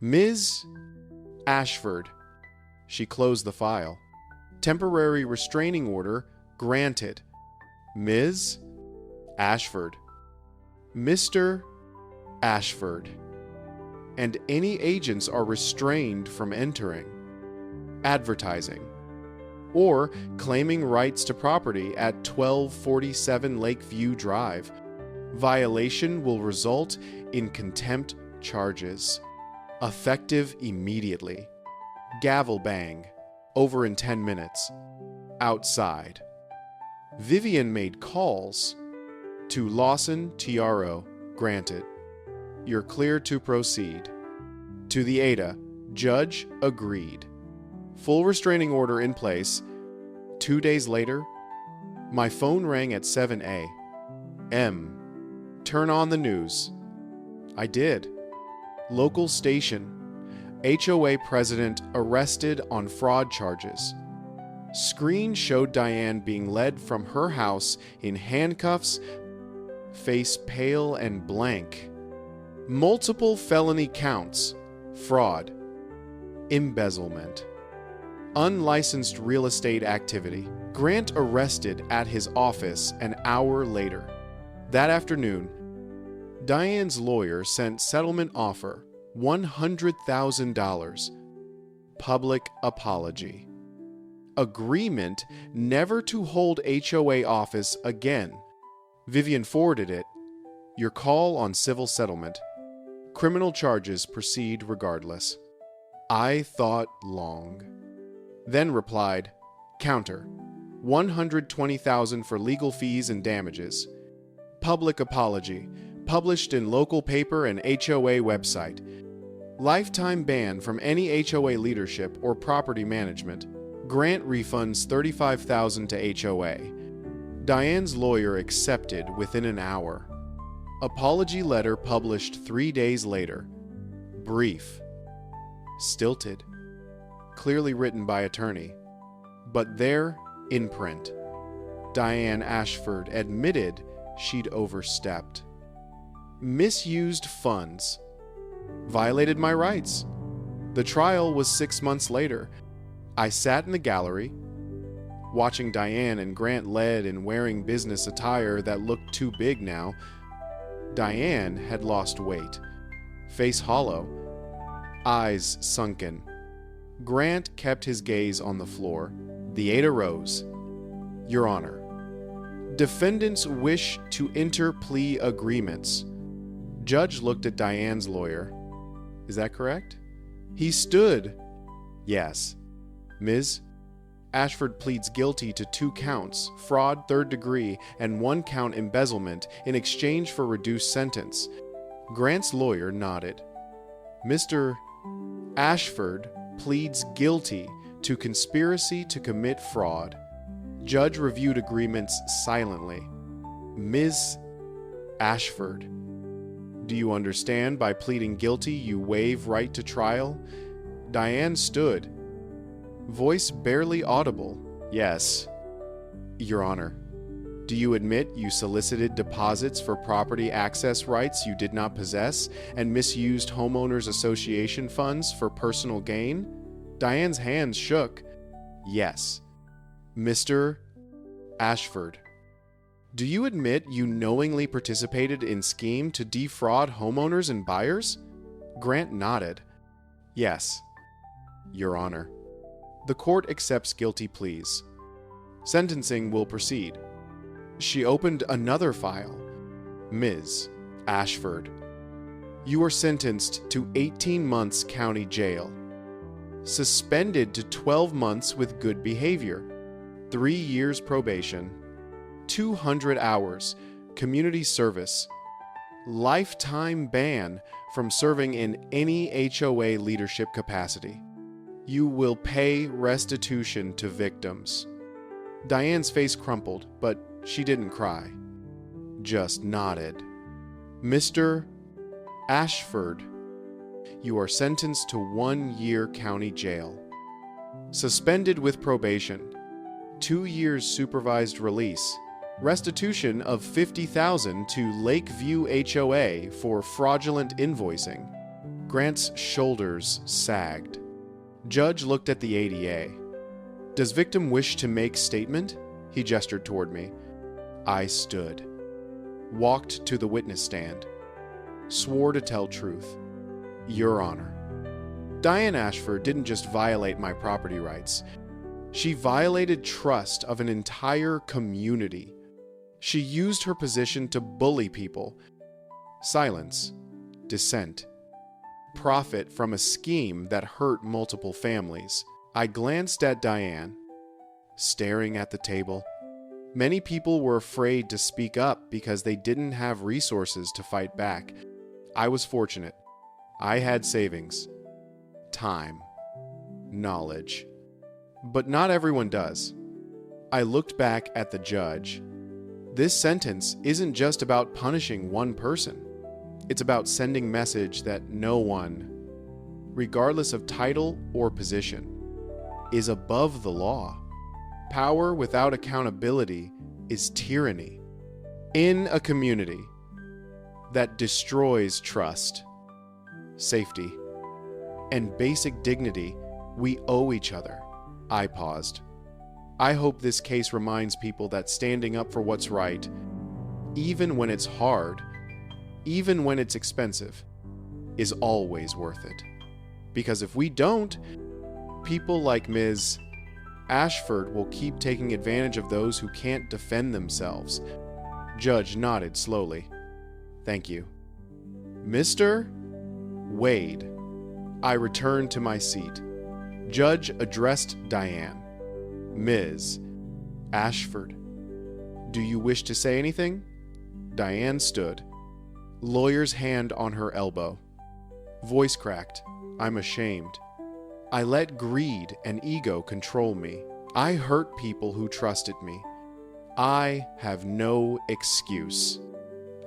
A: Ms. Ashford. She closed the file. Temporary restraining order granted. Ms. Ashford. Mr. Ashford. And any agents are restrained from entering, advertising, or claiming rights to property at 1247 Lakeview Drive. Violation will result in contempt charges. Effective immediately. Gavel bang. Over in 10 minutes. Outside. Vivian made calls to Lawson TRO. Granted. You're clear to proceed. To the Ada, Judge agreed. Full restraining order in place. 2 days later, my phone rang at 7 a.m. Turn on the news. I did. Local station. HOA president arrested on fraud charges. Screen showed Diane being led from her house in handcuffs, face pale and blank. Multiple felony counts. Fraud. Embezzlement. Unlicensed real estate activity. Grant arrested at his office an hour later. That afternoon, Diane's lawyer sent settlement offer $100,000. Public apology. Agreement never to hold HOA office again. Vivian forwarded it. Your call on civil settlement. Criminal charges proceed regardless. I thought long. Then replied, counter, $120,000 for legal fees and damages. Public apology, published in local paper and HOA website. Lifetime ban from any HOA leadership or property management. Grant refunds $35,000 to HOA. Diane's lawyer accepted within an hour. Apology letter published 3 days later. Brief. Stilted. Clearly written by attorney. But there, in print, Diane Ashford admitted she'd overstepped. Misused funds. Violated my rights. The trial was 6 months later. I sat in the gallery, watching Diane and Grant led and wearing business attire that looked too big now. Diane had lost weight, face hollow, eyes sunken. Grant kept his gaze on the floor. The Ada rose. Your Honor, defendants wish to enter plea agreements. Judge looked at Diane's lawyer. Is that correct? He stood. Yes. Ms. Ashford pleads guilty to 2 counts, fraud 3rd degree, and 1 count embezzlement in exchange for reduced sentence. Grant's lawyer nodded. Mr. Ashford pleads guilty to conspiracy to commit fraud. Judge reviewed agreements silently. Ms. Ashford, do you understand by pleading guilty you waive right to trial? Diane stood. Voice barely audible. Yes. Your Honor, do you admit you solicited deposits for property access rights you did not possess and misused homeowners association funds for personal gain? Diane's hands shook. Yes. Mr. Ashford, do you admit you knowingly participated in scheme to defraud homeowners and buyers? Grant nodded. Yes, Your Honor. The court accepts guilty pleas. Sentencing will proceed. She opened another file. Ms. Ashford, you are sentenced to 18 months county jail, suspended to 12 months with good behavior, 3 years probation, 200 hours community service, lifetime ban from serving in any HOA leadership capacity. You will pay restitution to victims. Diane's face crumpled, but she didn't cry, just nodded. Mr. Ashford, you are sentenced to 1 year county jail, suspended with probation, 2 years supervised release, restitution of $50,000 to Lakeview HOA for fraudulent invoicing. Grant's shoulders sagged. Judge looked at the ADA. Does victim wish to make statement? He gestured toward me. I stood, walked to the witness stand, swore to tell truth. Your Honor. Diane Ashford didn't just violate my property rights. She violated trust of an entire community. She used her position to bully people, silence, dissent, profit from a scheme that hurt multiple families. I glanced at Diane, staring at the table. Many people were afraid to speak up because they didn't have resources to fight back. I was fortunate. I had savings, time, knowledge. But not everyone does. I looked back at the judge. This sentence isn't just about punishing one person. It's about sending message that no one, regardless of title or position, is above the law. Power without accountability is tyranny. In a community that destroys trust, safety, and basic dignity we owe each other. I paused. I hope this case reminds people that standing up for what's right, even when it's hard, even when it's expensive, is always worth it. Because if we don't, people like Ms. Ashford will keep taking advantage of those who can't defend themselves. Judge nodded slowly. Thank you. Mr. Wade. I returned to my seat. Judge addressed Diane. Ms. Ashford, do you wish to say anything? Diane stood, lawyer's hand on her elbow. Voice cracked. I'm ashamed. I let greed and ego control me. I hurt people who trusted me. I have no excuse.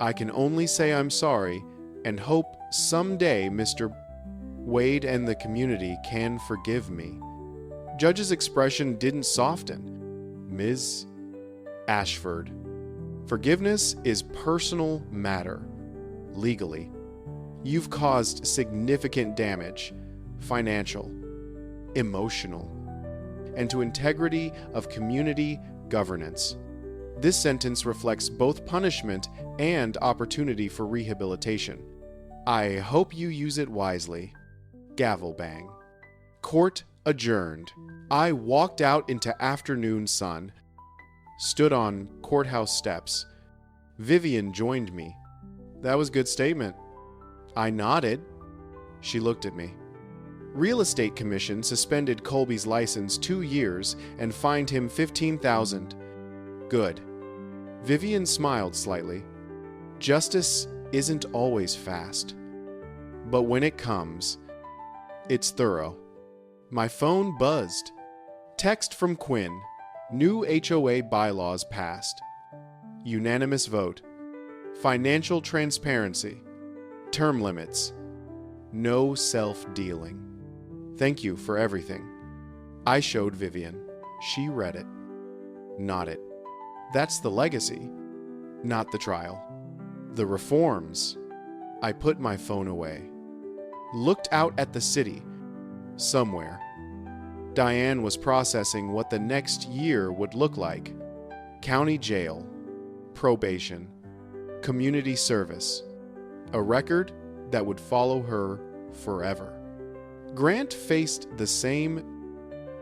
A: I can only say I'm sorry and hope someday Mr. Wade and the community can forgive me. Judge's expression didn't soften. Ms. Ashford, forgiveness is personal matter. Legally, you've caused significant damage, financial, emotional, and to integrity of community governance. This sentence reflects both punishment and opportunity for rehabilitation. I hope you use it wisely. Gavel bang. Court adjourned. I walked out into afternoon sun, stood on courthouse steps. Vivian joined me. That was a good statement. I nodded. She looked at me. Real Estate Commission suspended Colby's license 2 years and fined him $15,000. Good. Vivian smiled slightly. Justice isn't always fast. But when it comes, it's thorough. My phone buzzed. Text from Quinn. New HOA bylaws passed. Unanimous vote. Financial transparency. Term limits. No self-dealing. Thank you for everything. I showed Vivian. She read it. Nodded. That's the legacy, not the trial. The reforms. I put my phone away. Looked out at the city. Somewhere. Diane was processing what the next year would look like. County jail. Probation. Community service. A record that would follow her forever. Grant faced the same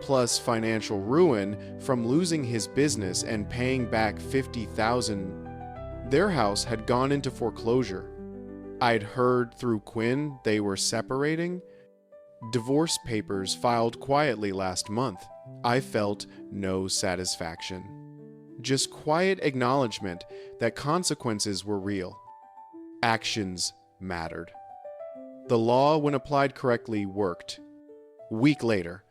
A: plus financial ruin from losing his business and paying back $50,000. Their house had gone into foreclosure. I'd heard through Quinn they were separating. Divorce papers filed quietly last month. I felt no satisfaction. Just quiet acknowledgement that consequences were real. Actions mattered. The law, when applied correctly, worked. Week later,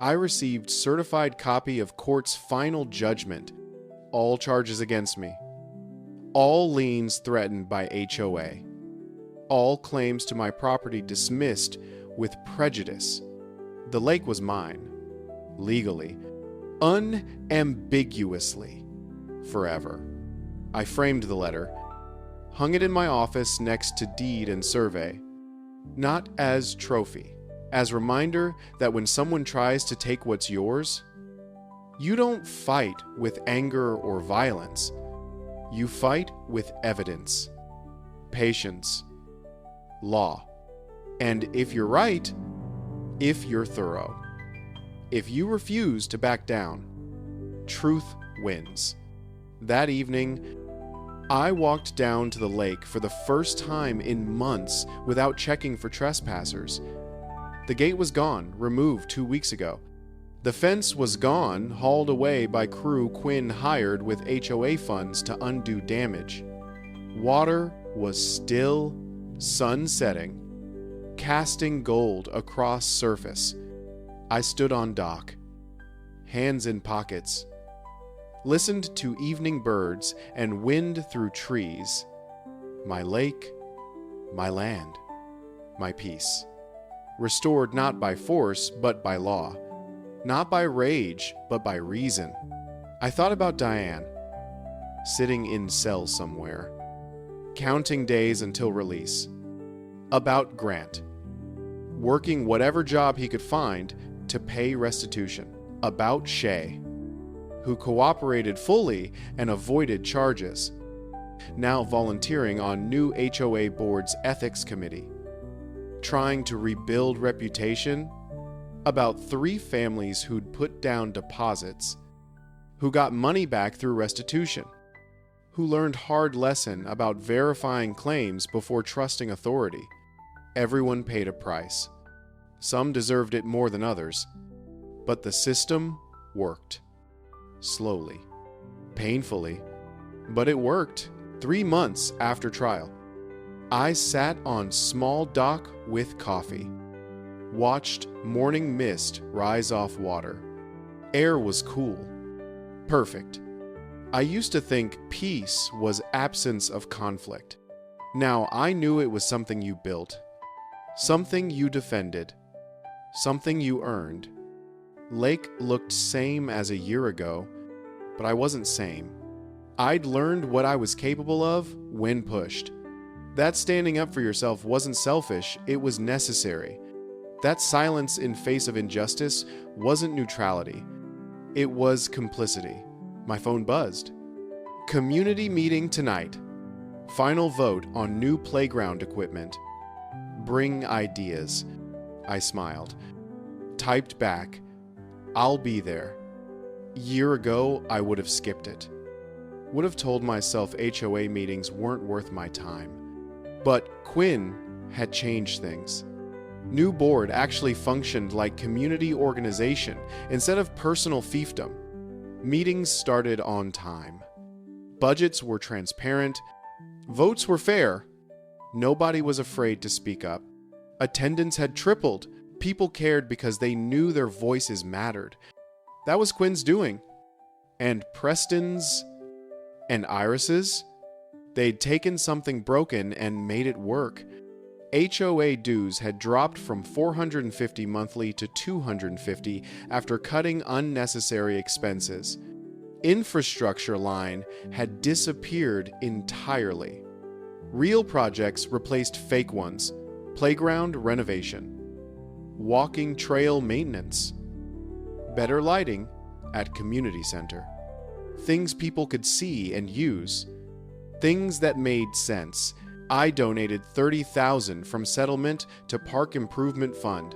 A: I received certified copy of court's final judgment. All charges against me. All liens threatened by HOA. All claims to my property dismissed with prejudice. The lake was mine. Legally. Unambiguously. Forever. I framed the letter. Hung it in my office next to deed and survey. Not as trophy. As reminder that when someone tries to take what's yours, you don't fight with anger or violence. You fight with evidence, patience, law. And if you're right, if you're thorough, if you refuse to back down, truth wins. That evening, I walked down to the lake for the first time in months without checking for trespassers. The gate was gone, removed 2 weeks ago. The fence was gone, hauled away by crew Quinn hired with HOA funds to undo damage. Water was still, sun setting, casting gold across surface. I stood on dock, hands in pockets, listened to evening birds and wind through trees. My lake, my land, my peace. Restored not by force, but by law. Not by rage, but by reason. I thought about Diane, sitting in cell somewhere, counting days until release. About Grant, working whatever job he could find to pay restitution. About Shay, who cooperated fully and avoided charges, now volunteering on new HOA board's ethics committee. Trying to rebuild reputation. About 3 families who'd put down deposits, who got money back through restitution, who learned hard lesson about verifying claims before trusting authority. Everyone paid a price. Some deserved it more than others, but the system worked. Slowly, painfully, but it worked. 3 months after trial, I sat on small dock with coffee. Watched morning mist rise off water. Air was cool. Perfect. I used to think peace was absence of conflict. Now I knew it was something you built. Something you defended. Something you earned. Lake looked same as a year ago, but I wasn't same. I'd learned what I was capable of when pushed. That standing up for yourself wasn't selfish, it was necessary. That silence in face of injustice wasn't neutrality. It was complicity. My phone buzzed. Community meeting tonight. Final vote on new playground equipment. Bring ideas. I smiled. Typed back, I'll be there. Year ago, I would have skipped it. Would have told myself HOA meetings weren't worth my time. But Quinn had changed things. New board actually functioned like community organization instead of personal fiefdom. Meetings started on time. Budgets were transparent. Votes were fair. Nobody was afraid to speak up. Attendance had tripled. People cared because they knew their voices mattered. That was Quinn's doing. And Preston's and Iris's, they'd taken something broken and made it work. HOA dues had dropped from $450 monthly to $250 after cutting unnecessary expenses. Infrastructure line had disappeared entirely. Real projects replaced fake ones. Playground renovation. Walking trail maintenance. Better lighting at community center. Things people could see and use. Things that made sense. I donated $30,000 from settlement to park improvement fund.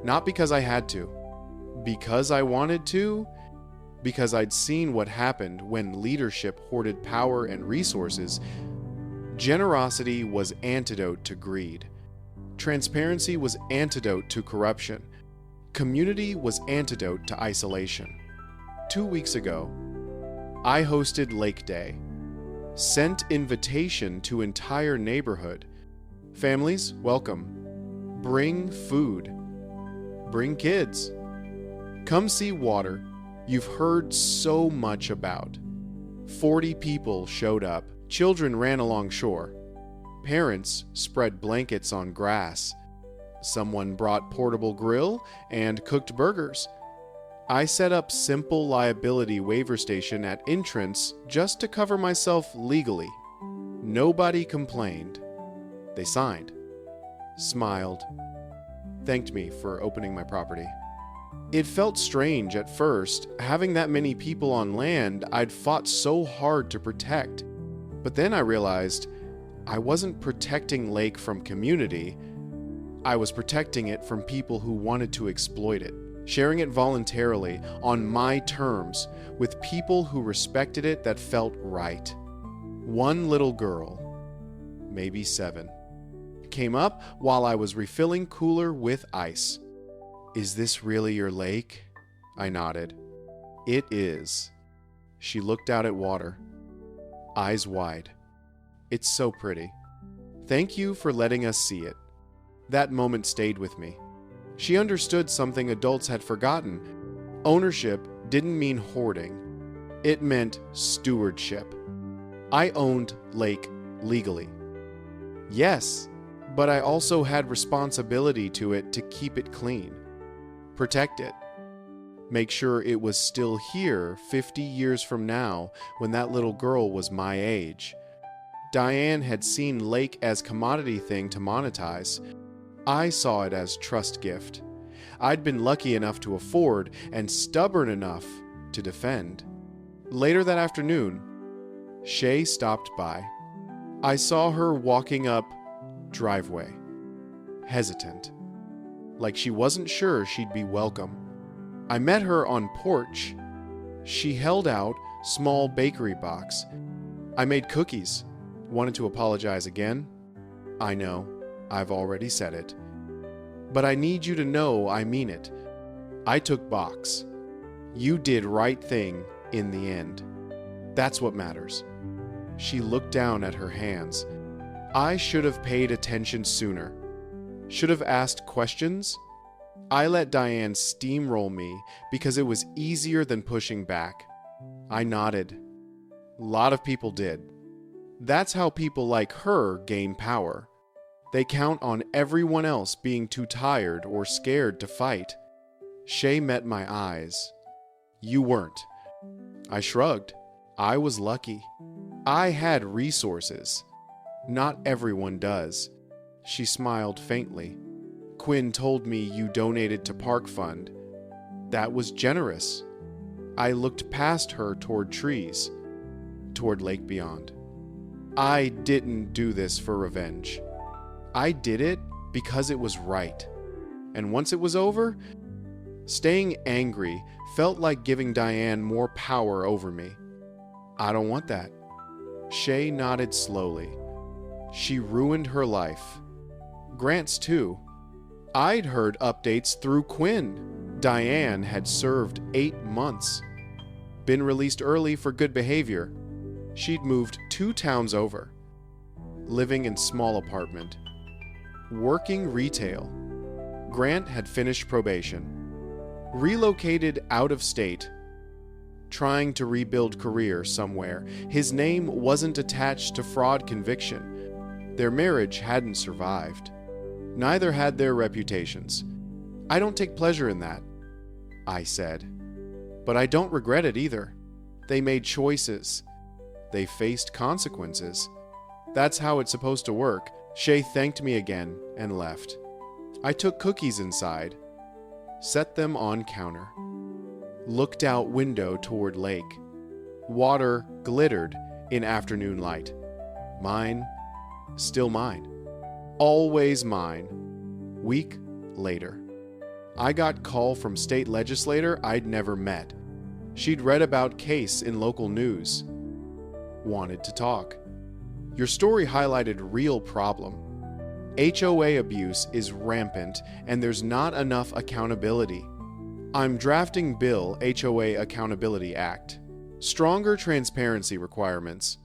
A: Not because I had to. Because I wanted to. Because I'd seen what happened when leadership hoarded power and resources. Generosity was antidote to greed. Transparency was antidote to corruption. Community was antidote to isolation. 2 weeks ago, I hosted Lake Day. Sent invitation to entire neighborhood. Families, welcome. Bring food. Bring kids. Come see water you've heard so much about. 40 people showed up. Children ran along shore. Parents spread blankets on grass. Someone brought portable grill and cooked burgers. I set up simple liability waiver station at entrance just to cover myself legally. Nobody complained. They signed, smiled, thanked me for opening my property. It felt strange at first, having that many people on land I'd fought so hard to protect. But then I realized I wasn't protecting Lake from community. I was protecting it from people who wanted to exploit it, sharing it voluntarily on my terms with people who respected it that felt right. One little girl, maybe 7, came up while I was refilling cooler with ice. "Is this really your lake?" I nodded. "It is." She looked out at water, eyes wide. "It's so pretty. Thank you for letting us see it." That moment stayed with me. She understood something adults had forgotten. Ownership didn't mean hoarding. It meant stewardship. I owned Lake legally. Yes, but I also had responsibility to it to keep it clean. Protect it. Make sure it was still here 50 years from now when that little girl was my age. Diane had seen Lake as commodity thing to monetize. I saw it as trust gift. I'd been lucky enough to afford and stubborn enough to defend. Later that afternoon, Shay stopped by. I saw her walking up driveway, hesitant, like she wasn't sure she'd be welcome. I met her on porch. She held out small bakery box. I made cookies. Wanted to apologize again. I know, I've already said it. But I need you to know I mean it. I took box. You did right thing in the end. That's what matters. She looked down at her hands. I should have paid attention sooner. Should have asked questions. I let Diane steamroll me because it was easier than pushing back. I nodded. A lot of people did. That's how people like her gain power. They count on everyone else being too tired or scared to fight. Shay met my eyes. You weren't. I shrugged. I was lucky. I had resources. Not everyone does. She smiled faintly. Quinn told me you donated to Park Fund. That was generous. I looked past her toward trees, toward Lake Beyond. I didn't do this for revenge. I did it because it was right. And once it was over, staying angry felt like giving Diane more power over me. I don't want that. Shay nodded slowly. She ruined her life. Grant's too. I'd heard updates through Quinn. Diane had served 8 months. Been released early for good behavior. She'd moved 2 towns over. Living in small apartment. Working retail. Grant had finished probation. Relocated out of state. Trying to rebuild career somewhere. His name wasn't attached to fraud conviction. Their marriage hadn't survived. Neither had their reputations. I don't take pleasure in that, I said. But I don't regret it either. They made choices. They faced consequences. That's how it's supposed to work. Shay thanked me again and left. I took cookies inside, set them on counter, looked out window toward lake. Water glittered in afternoon light. Mine, still mine. Always mine. Week later. I got call from state legislator I'd never met. She'd read about case in local news. Wanted to talk. Your story highlighted real problem. HOA abuse is rampant and there's not enough accountability. I'm drafting bill HOA Accountability Act. Stronger transparency requirements.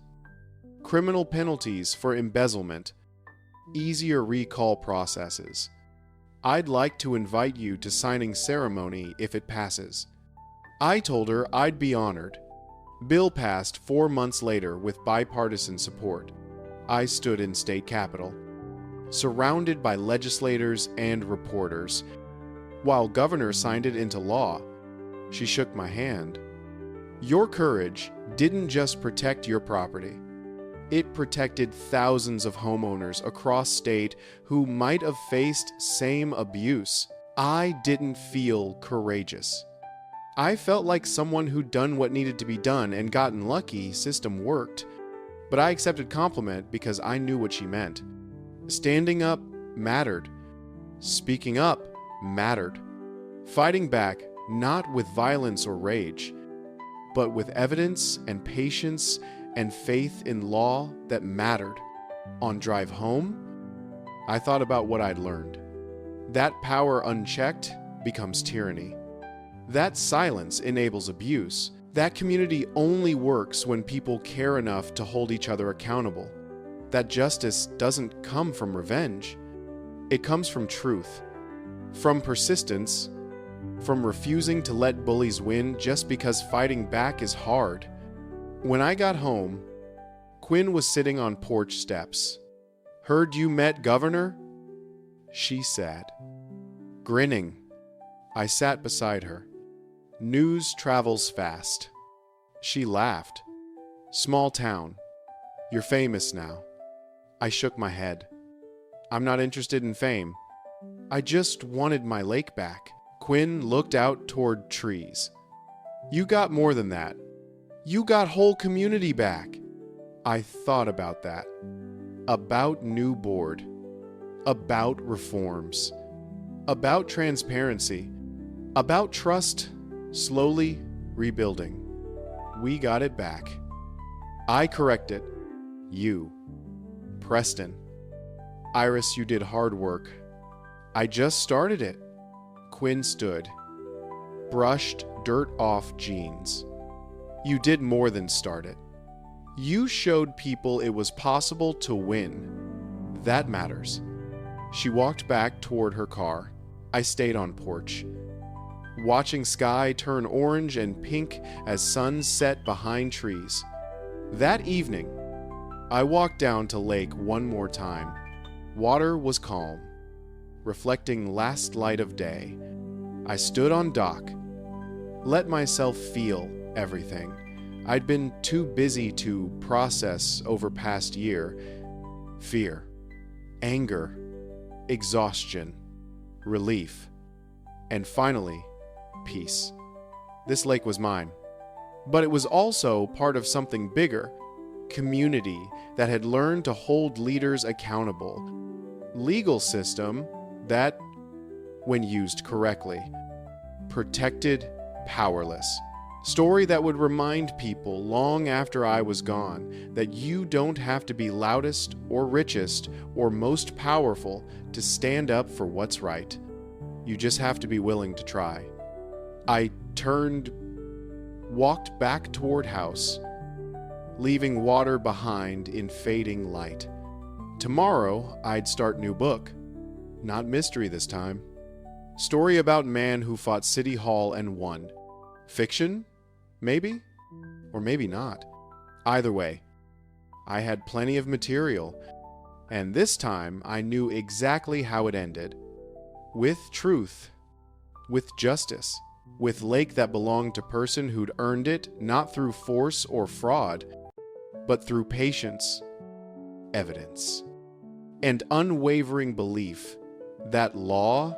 A: Criminal penalties for embezzlement. Easier recall processes. I'd like to invite you to signing ceremony if it passes. I told her I'd be honored. Bill passed 4 months later with bipartisan support. I stood in state capitol, surrounded by legislators and reporters, while governor signed it into law. She shook my hand. Your courage didn't just protect your property. It protected thousands of homeowners across state who might have faced same abuse. I didn't feel courageous. I felt like someone who'd done what needed to be done and gotten lucky system worked. But I accepted compliment because I knew what she meant. Standing up mattered. Speaking up mattered. Fighting back, not with violence or rage, but with evidence and patience and faith in law that mattered. On drive home, I thought about what I'd learned. That power unchecked becomes tyranny. That silence enables abuse. That community only works when people care enough to hold each other accountable. That justice doesn't come from revenge. It comes from truth, from persistence, from refusing to let bullies win just because fighting back is hard. When I got home, Quinn was sitting on porch steps. Heard you met Governor? She said. Grinning, I sat beside her. News travels fast. She laughed. Small town. You're famous now. I shook my head. I'm not interested in fame. I just wanted my lake back. Quinn looked out toward trees. You got more than that. You got whole community back. I thought about that. About new board. About reforms. About transparency. About trust slowly rebuilding. We got it back. I corrected. You. Preston. Iris, you did hard work. I just started it. Quinn stood. Brushed dirt off jeans. You did more than start it. You showed people it was possible to win. That matters. She walked back toward her car. I stayed on porch, watching sky turn orange and pink as sun set behind trees. That evening, I walked down to lake one more time. Water was calm, reflecting last light of day. I stood on dock, let myself feel everything. I'd been too busy to process over past year. Fear, anger, exhaustion, relief, and finally, peace. This lake was mine, but it was also part of something bigger, community that had learned to hold leaders accountable, legal system that, when used correctly, protected powerless. Story that would remind people long after I was gone that you don't have to be loudest or richest or most powerful to stand up for what's right. You just have to be willing to try. I turned, walked back toward house, leaving water behind in fading light. Tomorrow, I'd start new book. Not mystery this time. Story about man who fought City Hall and won. Fiction? Maybe? Or maybe not. Either way, I had plenty of material, and this time I knew exactly how it ended. With truth. With justice. With lake that belonged to person who'd earned it not through force or fraud, but through patience, evidence, and unwavering belief that law,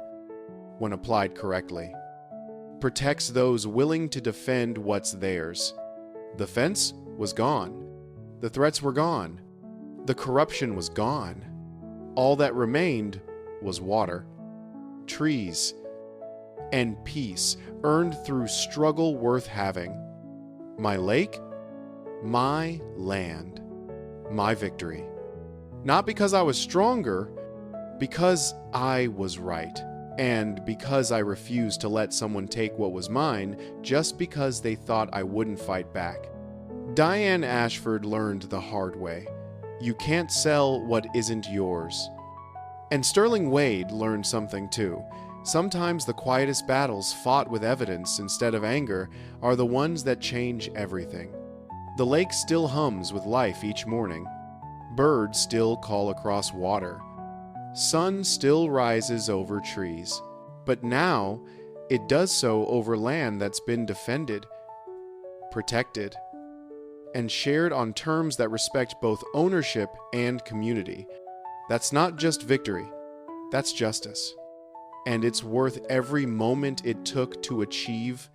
A: when applied correctly, protects those willing to defend what's theirs. The fence was gone. The threats were gone. The corruption was gone. All that remained was water, trees, and peace earned through struggle worth having. My lake, my land, my victory. Not because I was stronger, because I was right, and because I refused to let someone take what was mine just because they thought I wouldn't fight back. Diane Ashford learned the hard way. You can't sell what isn't yours. And Sterling Wade learned something too. Sometimes the quietest battles fought with evidence instead of anger are the ones that change everything. The lake still hums with life each morning. Birds still call across water. Sun still rises over trees. But now, it does so over land that's been defended, protected, and shared on terms that respect both ownership and community. That's not just victory, that's justice. And it's worth every moment it took to achieve